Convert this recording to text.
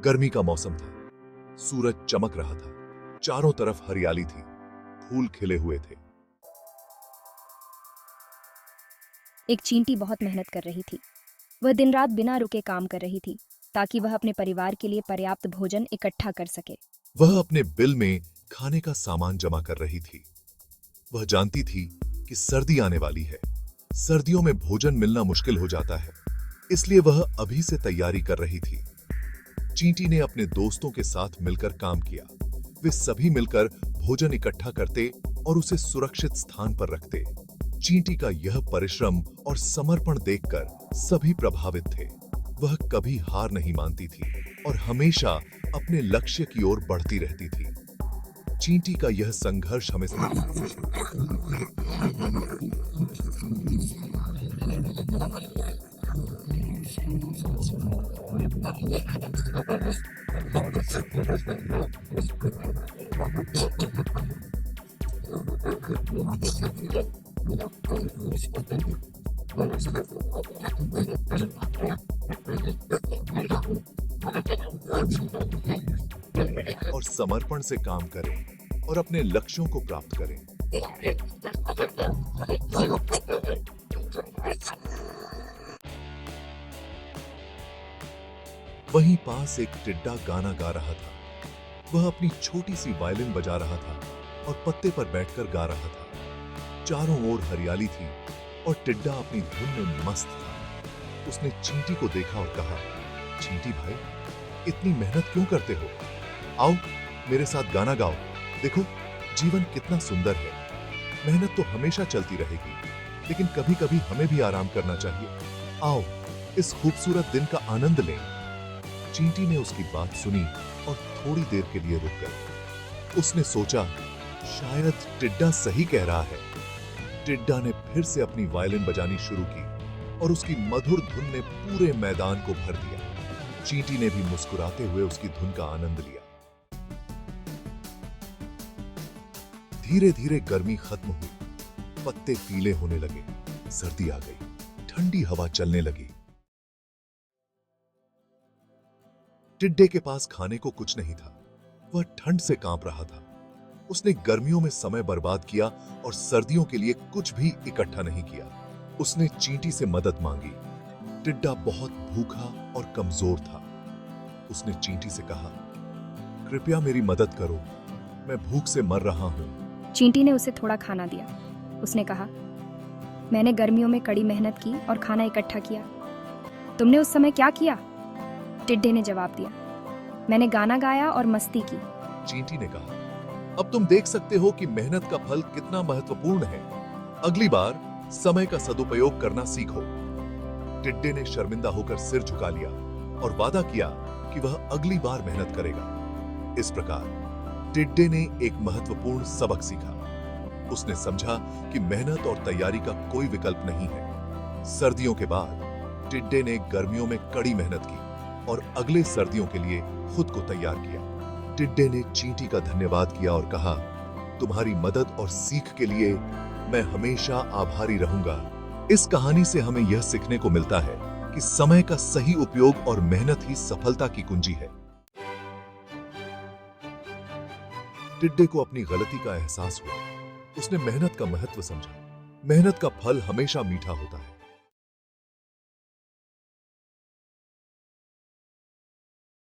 गर्मी का मौसम था। सूरज चमक रहा था। चारों तरफ हरियाली थी। फूल खिले हुए थे। एक चींटी बहुत मेहनत कर रही थी। वह दिन रात बिना रुके काम कर रही थी ताकि वह अपने परिवार के लिए पर्याप्त भोजन इकट्ठा कर सके। वह अपने बिल में खाने का सामान जमा कर रही थी। वह जानती थी कि सर्दी आने वाली है। सर्दियों में भोजन मिलना मुश्किल हो जाता है, इसलिए वह अभी से तैयारी कर रही थी। चींटी ने अपने दोस्तों के साथ मिलकर काम किया। वे सभी मिलकर भोजन इकट्ठा करते और उसे सुरक्षित स्थान पर रखते। चींटी का यह परिश्रम और समर्पण देखकर सभी प्रभावित थे। वह कभी हार नहीं मानती थी और हमेशा अपने लक्ष्य की ओर बढ़ती रहती थी। चींटी का यह संघर्ष हमें और समर्पण से काम करें और अपने लक्ष्यों को प्राप्त करें। वहीं पास एक टिड्डा गाना गा रहा था। वह अपनी छोटी सी वायलिन बजा रहा था और पत्ते पर बैठकर गा रहा था। चारों ओर हरियाली थी और टिड्डा अपनी धुन में मस्त था। उसने चींटी को देखा और कहा, चींटी भाई, इतनी मेहनत क्यों करते हो? आओ मेरे साथ गाना गाओ। देखो जीवन कितना सुंदर है। मेहनत तो हमेशा चलती रहेगी, लेकिन कभी कभी हमें भी आराम करना चाहिए। आओ इस खूबसूरत दिन का आनंद लें। चींटी ने उसकी बात सुनी और थोड़ी देर के लिए रुक गई। उसने सोचा, शायद टिड्डा सही कह रहा है। टिड्डा ने फिर से अपनी वायलिन बजानी शुरू की और उसकी मधुर धुन ने पूरे मैदान को भर दिया। चींटी ने भी मुस्कुराते हुए उसकी धुन का आनंद लिया। धीरे धीरे गर्मी खत्म हुई। पत्ते पीले होने लगे। सर्दी आ गई। ठंडी हवा चलने लगी। टिड्डे के पास खाने को कुछ नहीं था। वह ठंड से कांप रहा था। उसने गर्मियों में समय बर्बाद किया और सर्दियों के लिए कुछ भी इकट्ठा नहीं किया। उसने चींटी से मदद मांगी। टिड्डा बहुत भूखा और कमजोर था। उसने चींटी से कहा, कृपया मेरी मदद करो, मैं भूख से मर रहा हूं। चींटी ने उसे थोड़ा खाना दिया। उसने कहा, मैंने गर्मियों में कड़ी मेहनत की और खाना इकट्ठा किया। तुमने उस समय क्या किया? टिड्डे ने जवाब दिया, मैंने गाना गाया और मस्ती की। चींटी ने कहा, अब तुम देख सकते हो कि मेहनत का फल कितना महत्वपूर्ण है। अगली बार समय का सदुपयोग करना सीखो। टिड्डे ने शर्मिंदा होकर सिर झुका लिया और वादा किया कि वह अगली बार मेहनत करेगा। इस प्रकार टिड्डे ने एक महत्वपूर्ण सबक सीखा। उसने समझा कि मेहनत और तैयारी का कोई विकल्प नहीं है। सर्दियों के बाद टिड्डे ने गर्मियों में कड़ी मेहनत की और अगले सर्दियों के लिए खुद को तैयार किया। टिड्डे ने चींटी का धन्यवाद किया और कहा, तुम्हारी मदद और सीख के लिए मैं हमेशा आभारी रहूंगा। इस कहानी से हमें यह सीखने को मिलता है कि समय का सही उपयोग और मेहनत ही सफलता की कुंजी है। टिड्डे को अपनी गलती का एहसास हुआ। उसने मेहनत का महत्व समझा। मेहनत का फल हमेशा मीठा होता है।